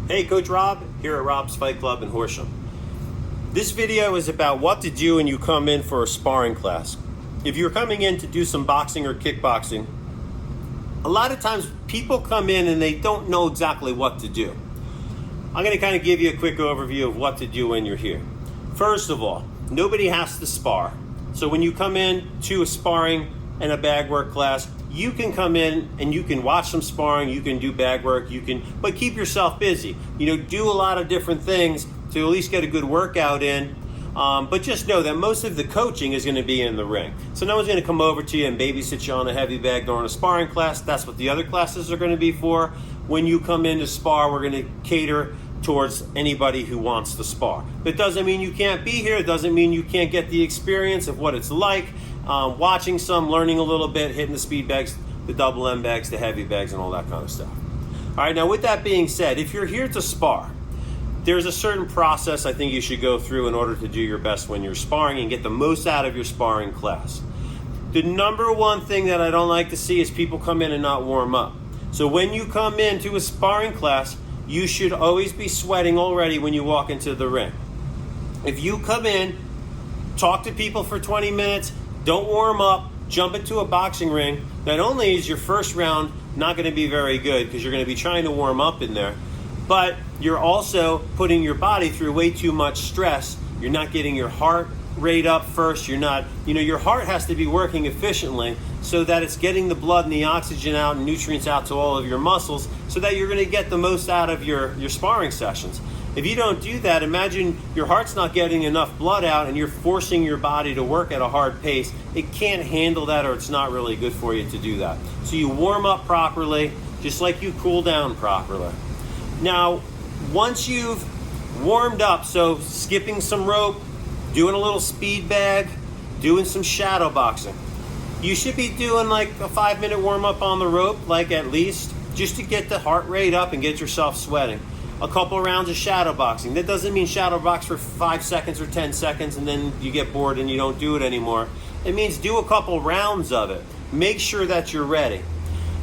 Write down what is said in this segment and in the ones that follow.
Hey, Coach Rob, here at Rob's Fight Club in Horsham. This video is about what to do when you come in for a sparring class. If you're coming in to do some boxing or kickboxing, a lot of times people come in and they don't know exactly what to do. I'm going to kind of give you a quick overview of what to do when you're here. First of all, nobody has to spar. So when you come in to a sparring and a bag work class, you can come in and you can watch some sparring, you can do bag work, but keep yourself busy. Do a lot of different things to at least get a good workout in. But just know that most of the coaching is going to be in the ring. So no one's going to come over to you and babysit you on a heavy bag during a sparring class. That's what the other classes are going to be for. When you come in to spar, we're going to cater towards anybody who wants to spar. That doesn't mean you can't be here. It doesn't mean you can't get the experience of what it's like. Watching some, learning a little bit, hitting the speed bags, the double M bags, the heavy bags, and all that kind of stuff. All right, now with that being said, if you're here to spar, there's a certain process I think you should go through in order to do your best when you're sparring and get the most out of your sparring class. The number one thing that I don't like to see is people come in and not warm up. So when you come into a sparring class, you should always be sweating already when you walk into the ring. If you come in, talk to people for 20 minutes, don't warm up, jump into a boxing ring, not only is your first round not going to be very good because you're going to be trying to warm up in there, but you're also putting your body through way too much stress. You're not getting your heart rate up first. Your heart has to be working efficiently so that it's getting the blood and the oxygen out and nutrients out to all of your muscles so that you're going to get the most out of your sparring sessions. If you don't do that, imagine your heart's not getting enough blood out and you're forcing your body to work at a hard pace. It can't handle that, or it's not really good for you to do that. So you warm up properly, just like you cool down properly. Now, once you've warmed up, so skipping some rope, doing a little speed bag, doing some shadow boxing, you should be doing like a 5-minute warm up on the rope, like at least, just to get the heart rate up and get yourself sweating. A couple rounds of shadow boxing. That doesn't mean shadow box for 5 seconds or 10 seconds and then you get bored and you don't do it anymore. It means do a couple rounds of it. Make sure that you're ready.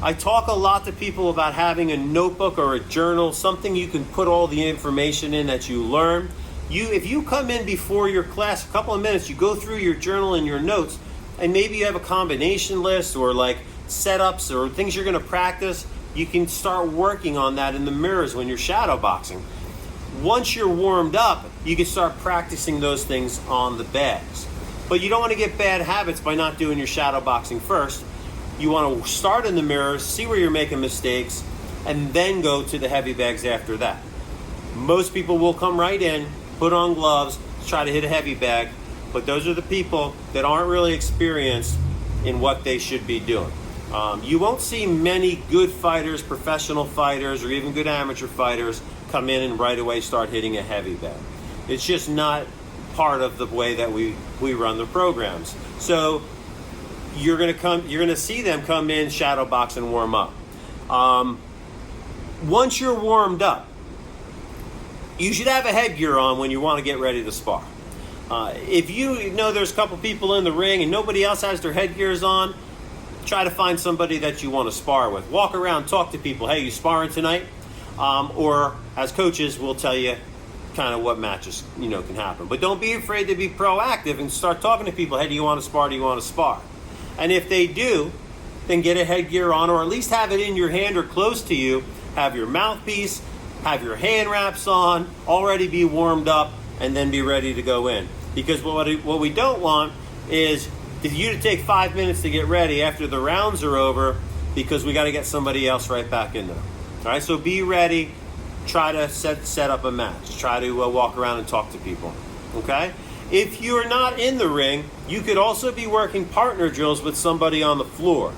I talk a lot to people about having a notebook or a journal, something you can put all the information in that you learn. If you come in before your class, a couple of minutes, you go through your journal and your notes, and maybe you have a combination list or like setups or things you're going to practice. You can start working on that in the mirrors when you're shadow boxing. Once you're warmed up, you can start practicing those things on the bags. But you don't want to get bad habits by not doing your shadow boxing first. You want to start in the mirrors, see where you're making mistakes, and then go to the heavy bags after that. Most people will come right in, put on gloves, try to hit a heavy bag, but those are the people that aren't really experienced in what they should be doing. You won't see many good fighters, professional fighters, or even good amateur fighters come in and right away start hitting a heavy bag. It's just not part of the way that we run the programs. So you're gonna see them come in, shadow box, and warm up. Once you're warmed up, you should have a headgear on when you want to get ready to spar. If you know there's a couple people in the ring and nobody else has their headgears on, try to find somebody that you want to spar with. Walk around, talk to people. Hey, you sparring tonight? Or as coaches, we'll tell you kind of what matches can happen. But don't be afraid to be proactive and start talking to people. Hey, do you want to spar? Do you want to spar? And if they do, then get a headgear on, or at least have it in your hand or close to you. Have your mouthpiece, have your hand wraps on, already be warmed up, and then be ready to go in. Because what we don't want is you to take 5 minutes to get ready after the rounds are over, because we got to get somebody else right back in there. All right, so be ready. Try to set up a match. Try to walk around and talk to people. Okay? If you're not in the ring, you could also be working partner drills with somebody on the floor.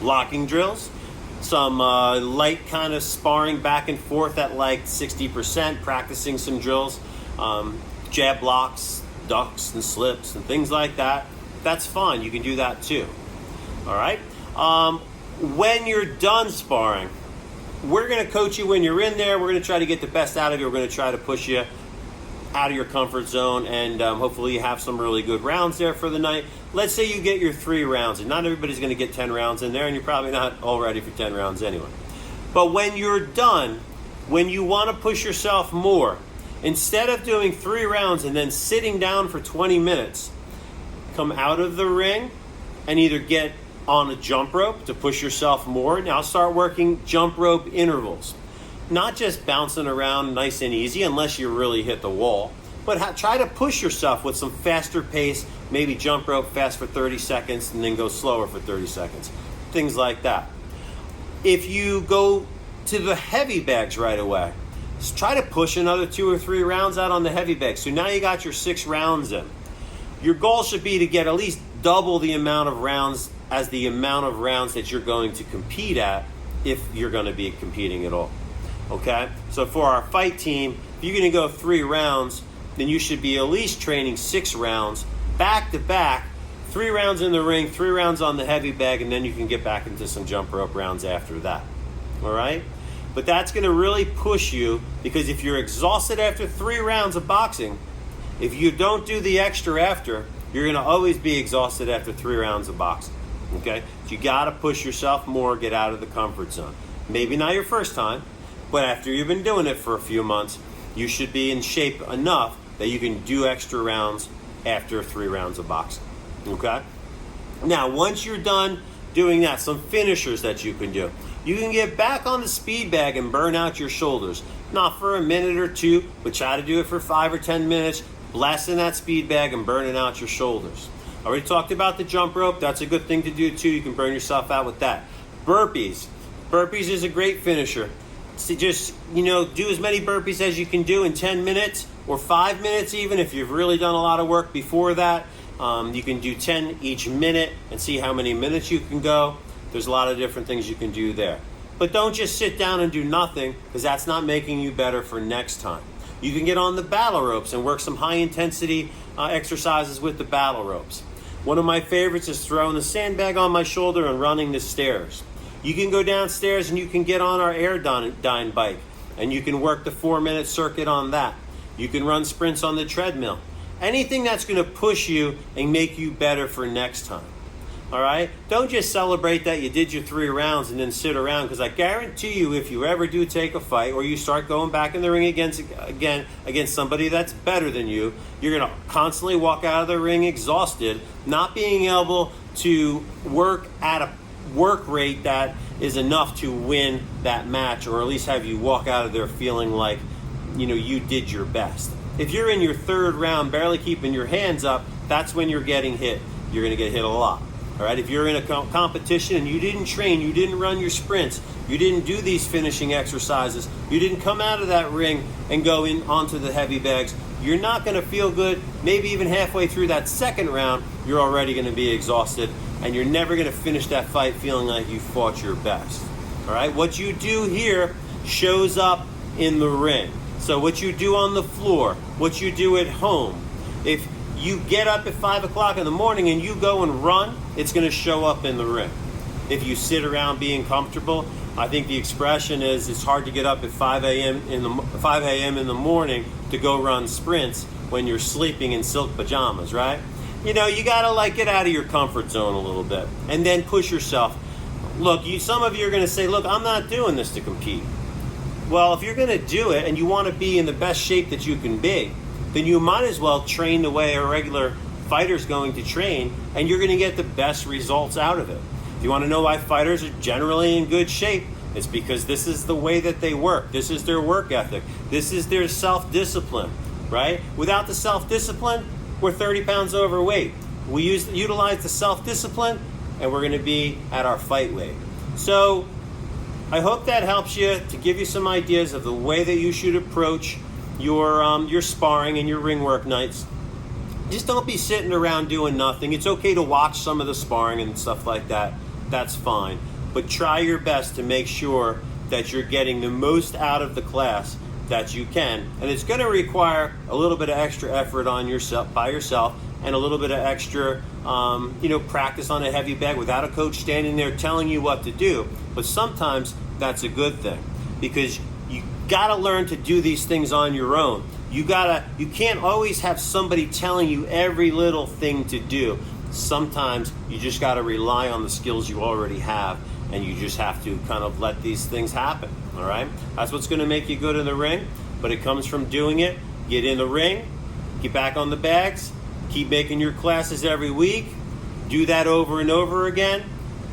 Locking drills, some light kind of sparring back and forth at like 60%, practicing some drills, jab blocks, ducks and slips and things like that. That's fine. You can do that too. All right? When you're done sparring, we're going to coach you when you're in there. We're going to try to get the best out of you. We're going to try to push you out of your comfort zone, and hopefully you have some really good rounds there for the night. Let's say you get your 3 rounds, and not everybody's going to get 10 rounds in there, and you're probably not all ready for 10 rounds anyway. But when you're done, when you want to push yourself more, instead of doing 3 rounds and then sitting down for 20 minutes, come out of the ring and either get on a jump rope to push yourself more. Now start working jump rope intervals. Not just bouncing around nice and easy unless you really hit the wall, but try to push yourself with some faster pace, maybe jump rope fast for 30 seconds and then go slower for 30 seconds. Things like that. If you go to the heavy bags right away, just try to push another 2 or 3 rounds out on the heavy bags. So now you got your 6 rounds in. Your goal should be to get at least double the amount of rounds as the amount of rounds that you're going to compete at if you're going to be competing at all. Okay? So for our fight team, if you're going to go 3 rounds, then you should be at least training 6 rounds back to back, 3 rounds in the ring, 3 rounds on the heavy bag, and then you can get back into some jump rope rounds after that. All right? But that's going to really push you, because if you're exhausted after 3 rounds of boxing, if you don't do the extra after, you're going to always be exhausted after 3 rounds of boxing. Okay? So you got to push yourself more, get out of the comfort zone. Maybe not your first time, but after you've been doing it for a few months, you should be in shape enough that you can do extra rounds after 3 rounds of boxing. Okay? Now, once you're done doing that, some finishers that you can do. You can get back on the speed bag and burn out your shoulders. Not for a minute or 2, but try to do it for 5 or 10 minutes. Blast in that speed bag and burning out your shoulders. I already talked about the jump rope. That's a good thing to do too. You can burn yourself out with that. Burpees. Burpees is a great finisher. So just, do as many burpees as you can do in 10 minutes or 5 minutes even if you've really done a lot of work before that. You can do 10 each minute and see how many minutes you can go. There's a lot of different things you can do there. But don't just sit down and do nothing, because that's not making you better for next time. You can get on the battle ropes and work some high intensity exercises with the battle ropes. One of my favorites is throwing the sandbag on my shoulder and running the stairs. You can go downstairs and you can get on our Airdyne bike and you can work the 4-minute circuit on that. You can run sprints on the treadmill. Anything that's going to push you and make you better for next time. All right? Don't just celebrate that you did your 3 rounds and then sit around, because I guarantee you if you ever do take a fight or you start going back in the ring against somebody that's better than you, you're going to constantly walk out of the ring exhausted, not being able to work at a work rate that is enough to win that match, or at least have you walk out of there feeling like you did your best. If you're in your 3rd round barely keeping your hands up, that's when you're getting hit. You're going to get hit a lot. All right, if you're in a competition and you didn't train, you didn't run your sprints, you didn't do these finishing exercises, you didn't come out of that ring and go in onto the heavy bags, you're not going to feel good. Maybe even halfway through that 2nd round, you're already going to be exhausted, and you're never going to finish that fight feeling like you fought your best. All right, what you do here shows up in the ring. So what you do on the floor, what you do at home. If you get up at 5 o'clock in the morning and you go and run, it's going to show up in the ring. If you sit around being comfortable, I think the expression is it's hard to get up at 5 a.m. in the morning to go run sprints when you're sleeping in silk pajamas, right? You got to get out of your comfort zone a little bit and then push yourself. Look, some of you are going to say, look, I'm not doing this to compete. Well, if you're going to do it and you want to be in the best shape that you can be, then you might as well train the way a regular fighter's going to train, and you're going to get the best results out of it. If you want to know why fighters are generally in good shape, it's because this is the way that they work. This is their work ethic. This is their self-discipline, right? Without the self-discipline, we're 30 pounds overweight. We utilize the self-discipline, and we're going to be at our fight weight. So I hope that helps you to give you some ideas of the way that you should approach your sparring and your ring work nights. Just don't be sitting around doing nothing. It's okay to watch some of the sparring and stuff like that. That's fine. But try your best to make sure that you're getting the most out of the class that you can. And it's going to require a little bit of extra effort on yourself, by yourself, and a little bit of extra practice on a heavy bag without a coach standing there telling you what to do. But sometimes that's a good thing, because you got to learn to do these things on your own. You can't always have somebody telling you every little thing to do. Sometimes you just got to rely on the skills you already have, and you just have to kind of let these things happen, all right? That's what's going to make you good in the ring, but it comes from doing it. Get in the ring, get back on the bags, keep making your classes every week, do that over and over again.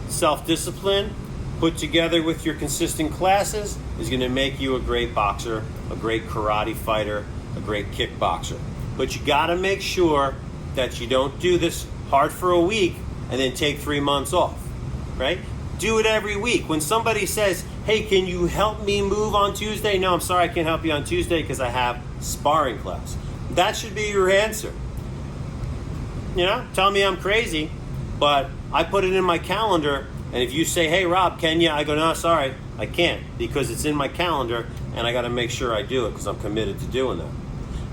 Self-discipline, put together with your consistent classes, is going to make you a great boxer, a great karate fighter, a great kickboxer. But you got to make sure that you don't do this hard for a week and then take 3 months off, right? Do it every week. When somebody says, hey, can you help me move on Tuesday? No, I'm sorry, I can't help you on Tuesday because I have sparring class. That should be your answer. You know, tell me I'm crazy, but I put it in my calendar, and if you say, hey, Rob, can you? I go, no, sorry, I can't, because it's in my calendar, and I got to make sure I do it because I'm committed to doing that.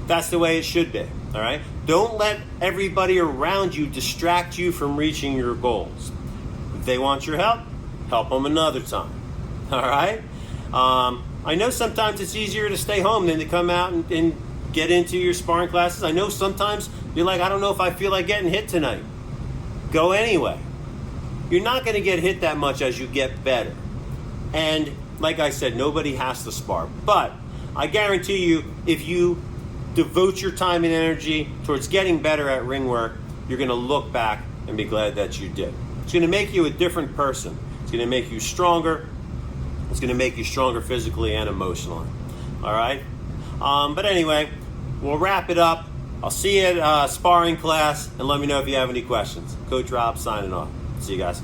That's the way it should be, all right? Don't let everybody around you distract you from reaching your goals. If they want your help, help them another time, all right? I know sometimes it's easier to stay home than to come out and get into your sparring classes. I know sometimes you're like, I don't know if I feel like getting hit tonight. Go anyway. You're not going to get hit that much as you get better. And like I said, nobody has to spar. But I guarantee you, if you devote your time and energy towards getting better at ring work, you're going to look back and be glad that you did. It's going to make you a different person. It's going to make you stronger. It's going to make you stronger physically and emotionally. All right? But anyway, we'll wrap it up. I'll see you at sparring class, and let me know if you have any questions. Coach Rob signing off. See you guys.